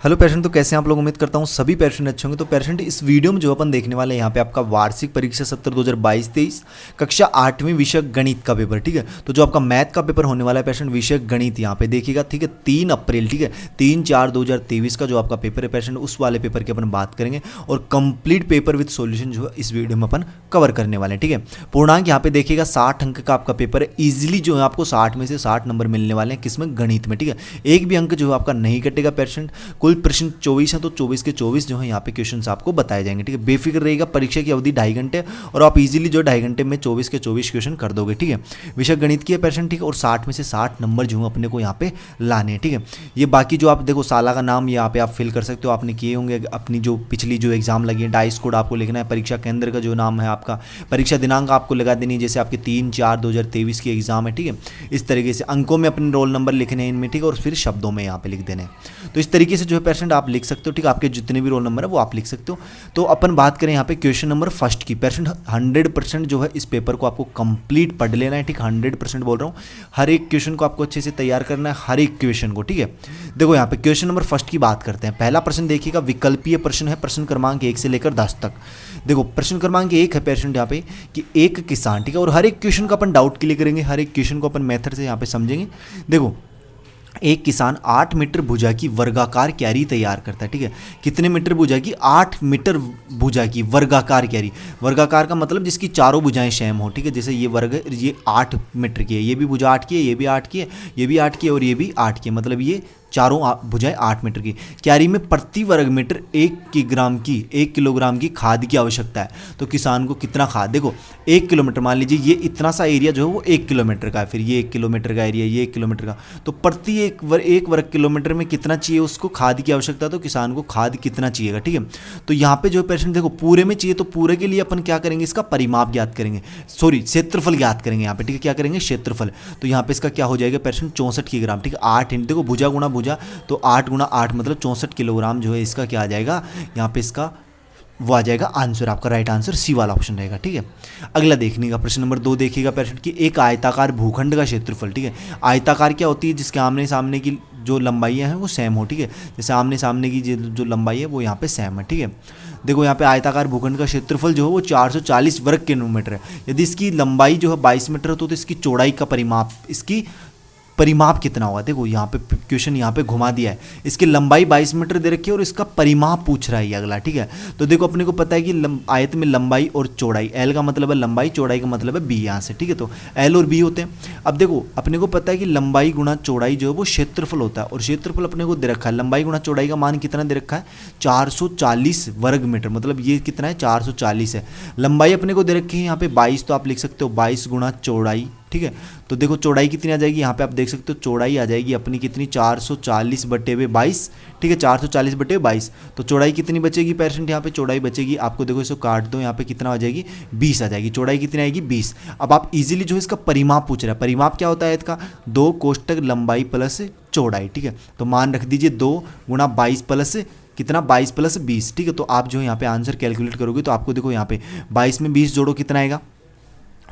Hello patient, तो कैसे हैं आप लोग। उम्मीद करता हूँ सभी पेशेंट अच्छे होंगे। तो पेशेंट इस वीडियो में जो अपन देखने वाले हैं यहाँ पे आपका वार्षिक परीक्षा सत्र 2022-23 कक्षा 8वीं विषय गणित का पेपर। ठीक है, तो जो आपका मैथ का पेपर होने वाला है पेशेंट विषय गणित यहाँ पे देखिएगा। ठीक है, 3 अप्रैल, ठीक है 3/4/2023 का जो आपका पेपर है पेशेंट, उस वाले पेपर की अपन बात करेंगे और कंप्लीट पेपर विद सॉल्यूशन जो है इस वीडियो में अपन कवर करने वाले हैं। ठीक है, पूर्णांक यहाँ पे देखिएगा 60 अंक का आपका पेपर है। ईजिली जो है आपको 60 में से 60 नंबर मिलने वाले हैं, किसमें, गणित में। ठीक है, एक भी अंक जो है आपका नहीं कटेगा पेशेंट। कुल प्रश्न 24 है, तो 24 के 24 जो है यहाँ पे क्वेश्चंस आपको बताए जाएंगे। ठीक है, बेफिक्र रहिएगा, परीक्षा की अवधि 2.5 घंटे और आप इजीली जो 2.5 घंटे में 24 के 24 क्वेश्चन कर दोगे। ठीक है, विषय गणित की है पेशेंट। ठीक है, और 60 में से 60 नंबर जो है अपने को यहाँ पे लाने हैं। ठीक है, ये बाकी जो आप देखो साला का नाम यहाँ पे आप फिल कर सकते हो, आपने किए होंगे अपनी जो पिछली जो एग्जाम लगी है। डाइस कोड आपको लिखना है, परीक्षा केंद्र का जो नाम है आपका, परीक्षा दिनांक आपको लगा देनी है, जैसे आपके 3/4/2023 की एग्जाम है। ठीक है, इस तरीके से अंकों में अपने रोल नंबर लिखने हैं इनमें। ठीक है, और फिर शब्दों में यहाँ पे लिख देने हैं। तो इस तरीके से जो है पेशेंट आप लिख सकते हो। ठीक है, आपके जितने भी रोल नंबर है वो आप लिख सकते हो। तो अपन बात करें यहाँ पे क्वेश्चन नंबर फर्स्ट की पेशेंट, 100% जो है इस पेपर को आपको कंप्लीट पढ़ लेना है। ठीक, 100% बोल रहा हूँ, हर एक क्वेश्चन को आपको अच्छे से तैयार करना है, हर एक क्वेश्चन को। ठीक है, देखो यहाँ पे क्वेश्चन नंबर फर्स्ट की बात करते हैं। पहला प्रश्न देखिएगा, विकल्पीय प्रश्न है, प्रश्न क्रमांक 1 से लेकर 10 तक। देखो प्रश्न क्रमांक 1 है पेशेंट यहाँ पे कि एक किसान। ठीक है, और हर एक क्वेश्चन का अपन डाउट क्लियर करेंगे, हर एक क्वेश्चन को अपन मेथड से यहाँ पे समझेंगे। देखो, एक किसान 8 मीटर भुजा की वर्गाकार क्यारी तैयार करता है। ठीक है, कितने मीटर भुजा की, 8 मीटर भुजा की वर्गाकार क्यारी। वर्गाकार का मतलब जिसकी चारों भुजाएं सेम हो। ठीक है, जैसे ये वर्ग है, ये 8 मीटर की है, ये भी भुजा 8 की है, ये भी 8 की है, ये भी 8 की है और ये भी 8 की है, मतलब ये चारों भुजाएं 8 मीटर की। क्यारी में प्रति वर्ग मीटर 1 किलोग्राम की खाद की आवश्यकता है। तो किसान को कितना खाद, देखो 1 किलोमीटर, मान लीजिए ये इतना सा एरिया जो है वो 1 किलोमीटर का है, फिर ये 1 किलोमीटर का एरिया, ये 1 किलोमीटर का, तो प्रति एक वर्ग किलोमीटर में कितना चाहिए उसको खाद की आवश्यकता, तो किसान को खाद कितना चाहिएगा। ठीक है, तो यहाँ पे जो पेशेंट देखो पूरे में चाहिए, तो पूरे के लिए अपन क्या करेंगे, इसका परिमाप ज्ञात करेंगे, सॉरी क्षेत्रफल ज्ञात करेंगे यहाँ पे। ठीक है, क्या करेंगे, क्षेत्रफल। तो यहाँ पे इसका क्या हो जाएगा पेशेंट, 64 किलोग्राम। ठीक है, 8 इंटू, देखो भुजा गुणा भुजा, तो 8 गुणा 8 मतलब 64 किलोग्राम जो है इसका क्या आ जाएगा यहाँ पे, इसका वो आ जाएगा आंसर, आपका राइट आंसर सी वाला ऑप्शन रहेगा। ठीक है, अगला देखने का प्रश्न नंबर 2 देखिएगा पेशेंट की, एक आयताकार भूखंड का क्षेत्रफल। ठीक है, आयताकार क्या होती है, जिसके आमने सामने की जो लंबाइयाँ हैं वो सेम हो। ठीक है, जैसे आमने सामने की जो लंबाई है वो यहाँ पे सेम है। ठीक है, देखो यहाँ पे आयताकार भूखंड का क्षेत्रफल जो है वो 440 वर्ग किलोमीटर है। यदि इसकी लंबाई जो है 22 मीटर हो तो इसकी चौड़ाई का परिमाप, इसकी परिमाप कितना होगा। देखो यहाँ पे क्वेश्चन यहाँ पे घुमा दिया है, इसकी लंबाई 22 मीटर दे रखी है और इसका परिमाप पूछ रहा है ये अगला। ठीक है, तो देखो अपने को पता है कि आयत में लंबाई और चौड़ाई, एल का मतलब है लंबाई, चौड़ाई का मतलब है बी यहाँ से। ठीक है, तो एल और बी होते हैं। अब देखो अपने को पता है कि लंबाई गुणा चौड़ाई जो है वो क्षेत्रफल होता है, और क्षेत्रफल अपने को दे रखा है, लंबाई गुणा चौड़ाई का मान कितना दे रखा है, 440 वर्ग मीटर, मतलब ये कितना है, 440 है। लंबाई अपने को दे रखी है यहाँ पे 22, तो आप लिख सकते हो 22 गुणा चौड़ाई। ठीक है, तो देखो चौड़ाई कितनी आ जाएगी, यहाँ पे आप देख सकते हो चौड़ाई आ जाएगी अपनी कितनी, 440/22। ठीक है, 440/22, तो चौड़ाई कितनी बचेगी पेशेंट, यहाँ पे चौड़ाई बचेगी आपको, देखो इसको काट दो, यहाँ पे कितना आ जाएगी, 20 आ जाएगी। चौड़ाई कितनी आएगी, 20। अब आप इजीली जो है इसका परिमाप पूछ रहा है, परिमाप क्या होता है इसका, 2 कोष्टक लंबाई प्लस चौड़ाई। ठीक है, तो मान रख दीजिए 2 गुणा 22 प्लस कितना, 22 प्लस 20। ठीक है, तो आप जो है यहाँ पे आंसर कैलकुलेट करोगे तो आपको देखो यहाँ पे 22 में 20 जोड़ो कितना आएगा,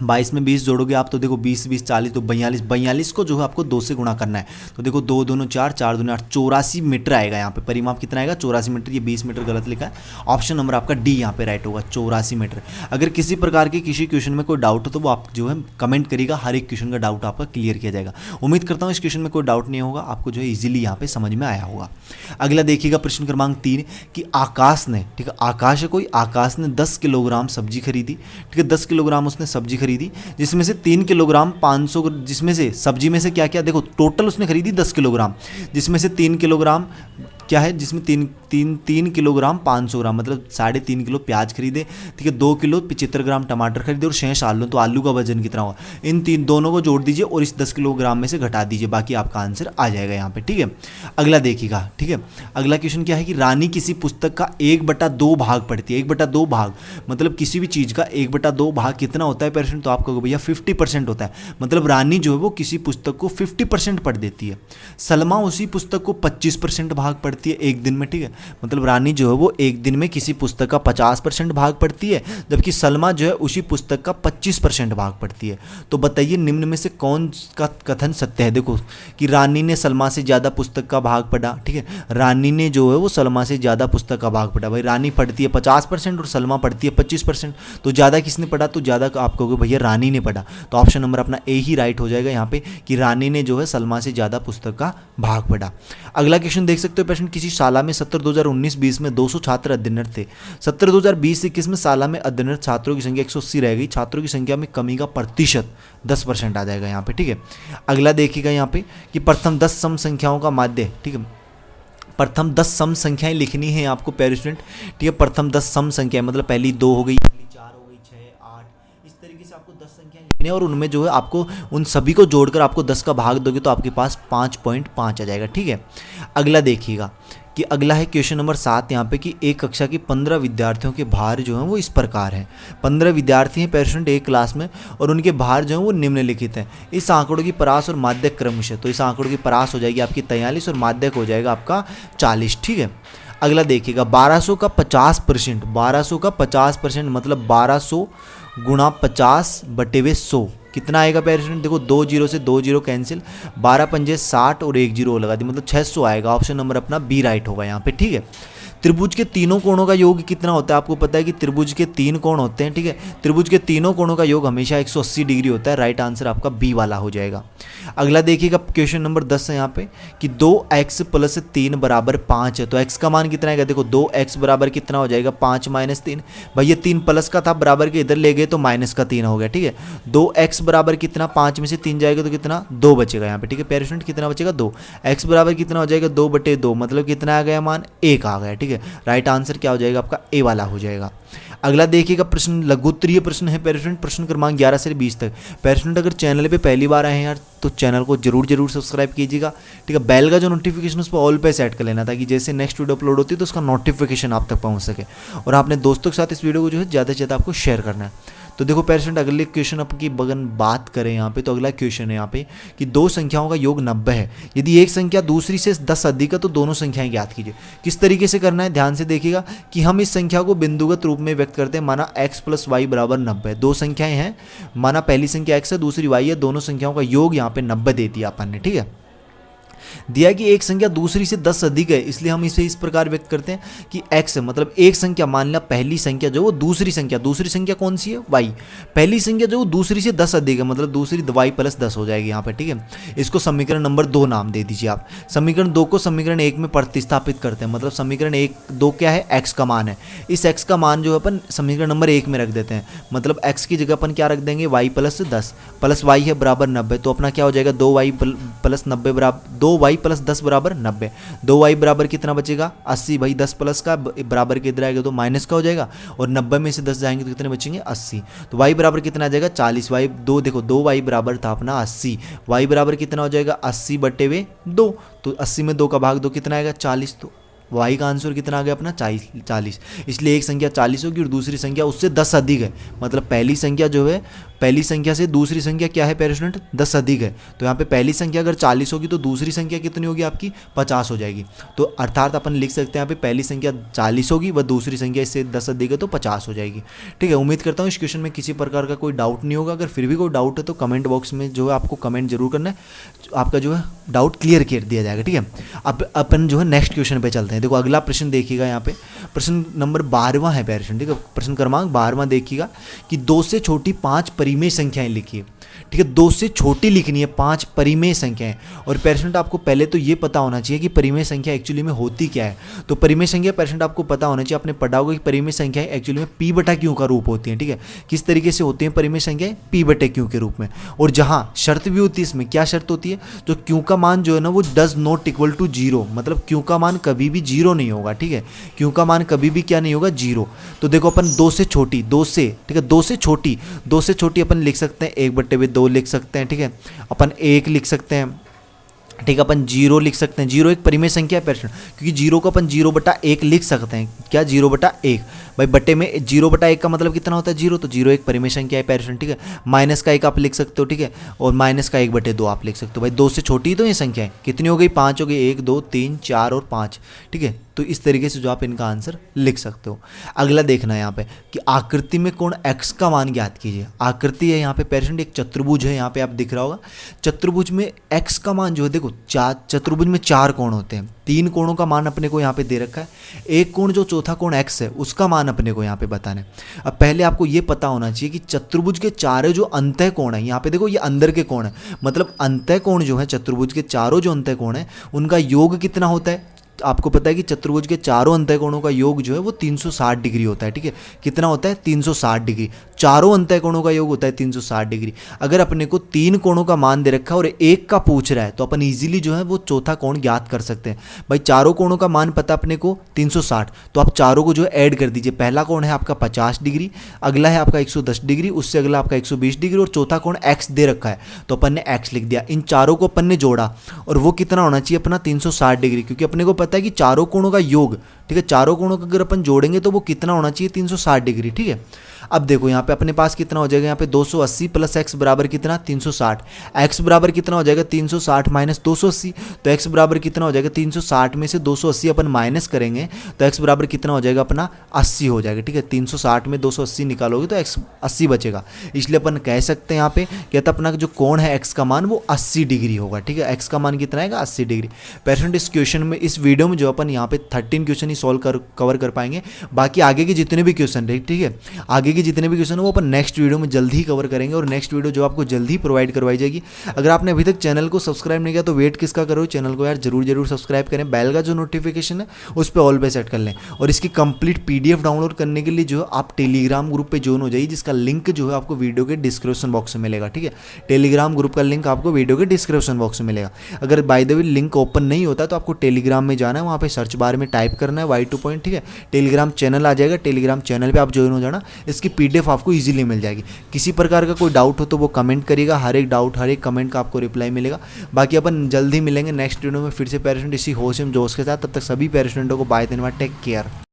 22 में 20 जोड़ोगे आप, तो देखो 20 20 40, तो 42, 42 को जो है आपको 2 से गुणा करना है। तो देखो 2 दूनी 4, 4 दूनी 8, 84 मीटर आएगा यहाँ पे। परिमाप कितना आएगा, 84 मीटर। ये 20 मीटर गलत लिखा है, ऑप्शन नंबर आपका डी यहाँ पे राइट होगा, 84 मीटर। अगर किसी प्रकार के किसी क्वेश्चन में कोई डाउट हो तो वो आप जो है कमेंट करिएगा, हर एक क्वेश्चन का डाउट आपका क्लियर किया जाएगा। उम्मीद करता हूँ इस क्वेश्चन में कोई डाउट नहीं होगा, आपको जो है ईजिली यहाँ पे समझ में आया होगा। अगला देखिएगा प्रश्न क्रमांक 3 कि आकाश ने, ठीक है आकाश है कोई, आकाश ने 10 किलोग्राम सब्जी खरीदी। ठीक है, 10 किलोग्राम उसने सब्जी खरीदी, जिसमें से 3 किलोग्राम 500, जिसमें से सब्जी में से क्या क्या, देखो टोटल उसने खरीदी 10 किलोग्राम, जिसमें से 3 किलोग्राम क्या है, जिसमें 3 किलोग्राम 500 ग्राम, मतलब 3.5 किलो प्याज खरीदे। ठीक है, 2 किलो 75 ग्राम टमाटर खरीदे और शेष आलू, तो आलू का वजन कितना होगा, इन तीन दोनों को जोड़ दीजिए और इस 10 किलोग्राम में से घटा दीजिए, बाकी आपका आंसर आ जाएगा यहाँ पे। ठीक है, अगला देखिएगा। ठीक है, अगला क्वेश्चन क्या है कि रानी किसी पुस्तक का 1/2 भाग पढ़ती है। 1/2 भाग मतलब किसी भी चीज़ का 1/2 भाग कितना होता है पेशेंट, तो आपको भैया 50% होता है, मतलब रानी जो है वो किसी पुस्तक को 50% पढ़ देती है। सलमा उसी पुस्तक को 25% भाग पढ़ती है एक दिन में। ठीक है, मतलब रानी जो है वो एक दिन में किसी पुस्तक का 50% भाग पढ़ती है, जबकि सलमा जो है उसी पुस्तक का 25% भाग पढ़ती है। तो बताइए निम्न में से कौन का कथन सत्य है। देखो कि रानी ने सलमा से ज़्यादा पुस्तक का भाग पढ़ा, ठीक है, रानी ने जो है वो सलमा से ज़्यादा पुस्तक का भाग पढ़ा। भाई रानी पढ़ती है 50% और सलमा पढ़ती है 25%, तो ज़्यादा किसने पढ़ा, तो ज़्यादा आप कहोगे भैया रानी ने पढ़ा। तो ऑप्शन नंबर अपना ए ही राइट हो जाएगा यहाँ पे कि रानी ने जो है सलमा से ज़्यादा पुस्तक का भाग पढ़ा। अगला क्वेश्चन देख सकते हो पेशेंट, किसी साला में सत्र 2019-20 में 200 छात्र अध्ययनरत थे। सत्र 2020-21 में साला में अध्ययनरत छात्रों की संख्या 180 रह गई। छात्रों की संख्या में कमी का प्रतिशत 10% आ जाएगा यहाँ पे, ठीक है। अगला देखिएगा यहाँ पे कि प्रथम 10 सम संख्याओं का माध्य, ठीक है, प्रथम 10 सम संख्याएं लिखनी है आपको प्यारे स्टूडेंट, ठीक है। प्रथम 10 सम संख्याएं मतलब पहली 2 हो गई, अगली 4 हो गई, 6, 8, इस तरीके से आपको 10 संख्याएं लिखनी है और उनमें जो है आपको उन सभी को जोड़कर आपको 10 का भाग दोगे तो आपके पास 5.5 आ जाएगा, ठीक है। अगला देखिएगा कि अगला है क्वेश्चन नंबर 7 यहाँ पे कि एक कक्षा के 15 विद्यार्थियों के भार जो हैं वो इस प्रकार हैं। 15 विद्यार्थी हैं पेशेंट एक क्लास में और उनके भार जो हैं वो निम्नलिखित हैं। इस आंकड़ों की परास और माध्यक क्रमशः, तो इस आंकड़ों की परास हो जाएगी आपकी 43 और माध्यक हो जाएगा आपका 40, ठीक है। अगला देखिएगा 1200 का 50%, 1200 का 50% मतलब 1200 गुणा 50/100 कितना आएगा पेशेंट। देखो 2 जीरो से 2 जीरो कैंसिल, 12 पंजे 60 और 1 जीरो लगा दी मतलब 600 आएगा। ऑप्शन नंबर अपना बी राइट होगा यहाँ पे, ठीक है। त्रिभुज के तीनों कोणों का योग कितना होता है, आपको पता है कि त्रिभुज के 3 कोण होते हैं, ठीक है। त्रिभुज के तीनों कोणों का योग हमेशा 180 डिग्री होता है। राइट आंसर आपका बी वाला हो जाएगा। अगला देखिएगा क्वेश्चन नंबर 10 है यहाँ पे कि 2x + 3 = 5 है, तो x का मान कितना आएगा। देखो 2x बराबर कितना हो जाएगा 5 - 3, भाई ये 3 प्लस का था बराबर के इधर ले गए तो माइनस का 3 हो गया, ठीक है। 2x बराबर कितना, 5 में से 3 जाएगा तो कितना 2 बचेगा यहाँ पे, ठीक है। पेरेंट कितना बचेगा 2, x बराबर कितना हो जाएगा 2/2 मतलब कितना आ गया मान 1 आ गया, ठीक है। राइट आंसर क्या हो जाएगा आपका ए वाला हो जाएगा। अगला देखिएगा प्रश्न लघुत्तरीय प्रश्न है पेरेंट, प्रश्न क्रमांक 11 से 20 तक। पेरेंट अगर चैनल पे पहली बार आए हैं यार तो चैनल को जरूर सब्सक्राइब कीजिएगा, ठीक है। बेल का जो नोटिफिकेशन उस पर ऑल पे सेट कर लेना ताकि जैसे नेक्स्ट वीडियो अपलोड होती है तो उसका नोटिफिकेशन आप तक पहुंच सके और आपने दोस्तों के साथ इस वीडियो को जो है ज़्यादा से ज़्यादा आपको शेयर करना है। तो देखो पेरेंट अगले क्वेश्चन आपकी बगन बात करें यहाँ पे तो अगला क्वेश्चन है यहाँ पे कि 2 संख्याओं का योग 90 है। यदि एक संख्या दूसरी से 10 अधिक है तो दोनों संख्याएं ज्ञात कीजिए। किस तरीके से करना है ध्यान से देखिएगा कि हम इस संख्या को बिंदुगत रूप में व्यक्त करते हैं। माना x + y = 90, 2 संख्याएं हैं, माना पहली संख्या x है दूसरी y है, दोनों संख्याओं का योग यहाँ पे 90 दे दिया अपन ने, ठीक है। दिया कि एक संख्या दूसरी से 10 अधिक है, इसलिए हम इसे इस प्रकार व्यक्त करते हैं कि x है मतलब एक संख्या, मान लिया पहली संख्या जो वो दूसरी संख्या कौन सी है y, पहली संख्या जो वो दूसरी से 10 अधिक है मतलब दूसरी y + 10 हो जाएगी यहाँ पे, ठीक है। इसको समीकरण नंबर 2 नाम दे दीजिए आप। समीकरण 2 को समीकरण 1 में प्रतिस्थापित करते हैं, मतलब समीकरण 2 क्या है, x का मान है। इस x का मान जो है अपन समीकरण नंबर 1 में रख देते हैं, मतलब x की जगह अपन क्या रख देंगे y + 10 प्लस y है बराबर 90, तो अपना क्या हो जाएगा 2y + 90 बराबर 2y + 10 बराबर 90। 2y बराबर कितना बचेगा 80, भाई 10 प्लस का बराबर के इधर आएगा तो माइनस का हो जाएगा और 90 में से 10 जाएंगे तो कितने बचेंगे 80। तो y बराबर कितना आ जाएगा 40, y 2 देखो 2y बराबर था अपना 80, y बराबर कितना हो जाएगा 80/2, तो 80 में 2 का भाग 2 कितना आएगा 40, तो y का आंसर कितना आ गया अपना 40। इसलिए एक संख्या 40 होगी और दूसरी संख्या उससे 10 अधिक है, मतलब पहली संख्या जो है पहली संख्या से दूसरी संख्या क्या है पेरेंट 10 अधिक है। तो यहाँ पे पहली संख्या अगर 40 होगी तो दूसरी संख्या कितनी होगी आपकी 50 हो जाएगी। तो अर्थात अपन लिख सकते हैं यहाँ पे पहली संख्या 40 होगी व दूसरी संख्या इससे 10 अधिक है तो 50 हो जाएगी, ठीक है। उम्मीद करता हूँ इस क्वेश्चन में किसी प्रकार का कोई डाउट नहीं होगा। अगर फिर भी कोई डाउट है तो कमेंट बॉक्स में जो है आपको कमेंट जरूर करना है, आपका जो है डाउट क्लियर कर दिया जाएगा, ठीक है। अब अपन जो है नेक्स्ट क्वेश्चन पे चलते हैं। देखो अगला प्रश्न देखिएगा यहाँ पे प्रश्न नंबर 12वां है पेरेंट, ठीक है। प्रश्न क्रमांक 12वां देखिएगा कि 2 से छोटी 5 परिमेय संख्याएं लिखिए, ठीक है। 2 से छोटी लिखनी है 5 परिमेय संख्याएं, और पेरेंट आपको पहले तो ये पता होना चाहिए कि परिमेय संख्या एक्चुअली में होती क्या है। तो परिमेय संख्या पेरेंट आपको पता होना चाहिए, आपने पढ़ा होगा कि परिमेय संख्याएं एक्चुअली में p/q का रूप होती हैं, ठीक है। किस तरीके से होती हैं परिमेय संख्याएं p/q के रूप में, और जहां शर्त भी होती है इसमें, क्या शर्त होती है, तो q का मान जो है ना वो डज नॉट इक्वल टू 0, मतलब q का मान कभी भी 0 नहीं होगा, ठीक है। q का मान कभी भी क्या नहीं होगा 0। तो देखो अपन 2 से छोटी 2 से, ठीक है, 2 से छोटी अपन लिख सकते हैं 1/2 लिख सकते हैं, ठीक है। अपन 1 लिख सकते हैं, ठीक है। अपन 0 लिख सकते हैं, 0 एक परिमेय संख्या है पेरेंट, क्योंकि 0 को अपन 0/1 लिख सकते हैं, क्या 0/1, भाई बटे में 0/1 का मतलब कितना होता है 0, तो 0 एक परिमेय संख्या है पेरेंट, ठीक है। माइनस का 1 आप लिख सकते हो, ठीक है, और माइनस का 1/2 आप लिख सकते हो। भाई 2 से छोटी ही तो ये संख्या है, कितनी हो गई 5 हो गई, 1 2 3 4 और 5, ठीक है। तो इस तरीके से जो आप इनका आंसर लिख सकते हो। अगला देखना है यहाँ पे कि आकृति में कोण x का मान ज्ञात कीजिए। आकृति है यहाँ पे पेरेंट, एक चतुर्भुज है, यहाँ पे आप दिख रहा होगा। चतुर्भुज में x का मान जो है देखो, चतुर्भुज में 4 कोण होते हैं, 3 कोणों का मान अपने को यहाँ पे दे रखा है। एक कोण जो चौथा कोण x है उसका मान अपने को यहाँ पे बताना है। अब पहले आपको ये पता होना चाहिए कि चतुर्भुज के चारों जो अंतः कोण है, यहाँ पे देखो ये अंदर के कोण है, मतलब अंतः कोण जो है चतुर्भुज के चारों जो अंतः कोण है उनका योग कितना होता है। आपको पता है कि चतुर्भुज के चारों अंतःकोणों का योग जो है वो 360 डिग्री होता है, ठीक है। कितना होता है 360 डिग्री, चारों अंतःकोणों का योग होता है 360 डिग्री। अगर अपने को 3 कोणों का मान दे रखा है और एक का पूछ रहा है तो अपन इजीली जो है वो चौथा कोण ज्ञात कर सकते हैं। भाई चारों कोणों का मान पता अपने को 360, तो आप चारों को जो है ऐड कर दीजिए। पहला कोण है आपका 50 डिग्री, अगला है आपका 110 डिग्री, उससे अगला आपका 120 डिग्री और चौथा कोण x दे रखा है तो अपन ने x लिख दिया। इन चारों को अपन ने जोड़ा और वो कितना होना चाहिए अपना 360 डिग्री, क्योंकि अपने को पता है कि चारों कोणों का योग, ठीक है, चारों कोणों का अगर अपन जोड़ेंगे तो वो कितना होना चाहिए 360 डिग्री, ठीक है। अब देखो यहाँ पे अपने पास कितना हो जाएगा, यहाँ पे 280 प्लस x बराबर कितना 360, x बराबर कितना हो जाएगा 360 माइनस 280, तो x बराबर कितना हो जाएगा 360 में से 280 अपन माइनस करेंगे तो x बराबर कितना हो जाएगा अपना 80 हो जाएगा, ठीक है। 360 में 280 निकालोगे तो x 80 बचेगा, इसलिए अपन कह सकते हैं यहाँ पे क्या था अपना जो कोण है x का मान वो 80 डिग्री होगा, ठीक है। x का मान कितना आएगा 80 डिग्री। पेरेंट इस क्वेश्चन में, इस वीडियो में जो अपन यहाँ पे 13 क्वेश्चन ही सॉल्व कवर कर पाएंगे, बाकी आगे के जितने भी क्वेश्चन रहे, ठीक है, आगे के जितने भी क्वेश्चन वो अपन नेक्स्ट वीडियो में जल्दी ही कवर करेंगे और नेक्स्ट वीडियो जो आपको जल्दी ही प्रोवाइड करवाई जाएगी। अगर आपने अभी तक चैनल को सब्सक्राइब नहीं किया तो वेट किसका करो, चैनल को यार जरूर सब्सक्राइब करें, बेल का जो नोटिफिकेशन है उस पर ऑल पे सेट कर लें। और इसकी कंप्लीट पीडीएफ डाउनलोड करने के लिए जो है आप टेलीग्राम ग्रुप पे ज्वाइन हो जाइए, जिसका लिंक जो है आपको वीडियो के डिस्क्रिप्शन बॉक्स में मिलेगा, ठीक है। टेलीग्राम ग्रुप का लिंक आपको वीडियो के डिस्क्रिप्शन बॉक्स में मिलेगा। अगर by the way link open नहीं होता तो आपको टेलीग्राम में जाना है, वहाँ पे सर्च बार में टाइप करना है Y2 पॉइंट, ठीक है। टेलीग्राम चैनल आ जाएगा, टेलीग्राम चैनल पे आप ज्वाइन हो जाना, इसकी पीडीएफ आपको इजीली मिल जाएगी। किसी प्रकार का कोई डाउट हो तो वो कमेंट करिएगा, हर एक डाउट हर एक कमेंट का आपको रिप्लाई मिलेगा। बाकी अपन जल्दी मिलेंगे नेक्स्ट वीडियो में फिर से पेरेंट इसी होश एवं जोश के साथ। तब तक सभी पेरेंटों को बाय धन्यवाद, टेक केयर।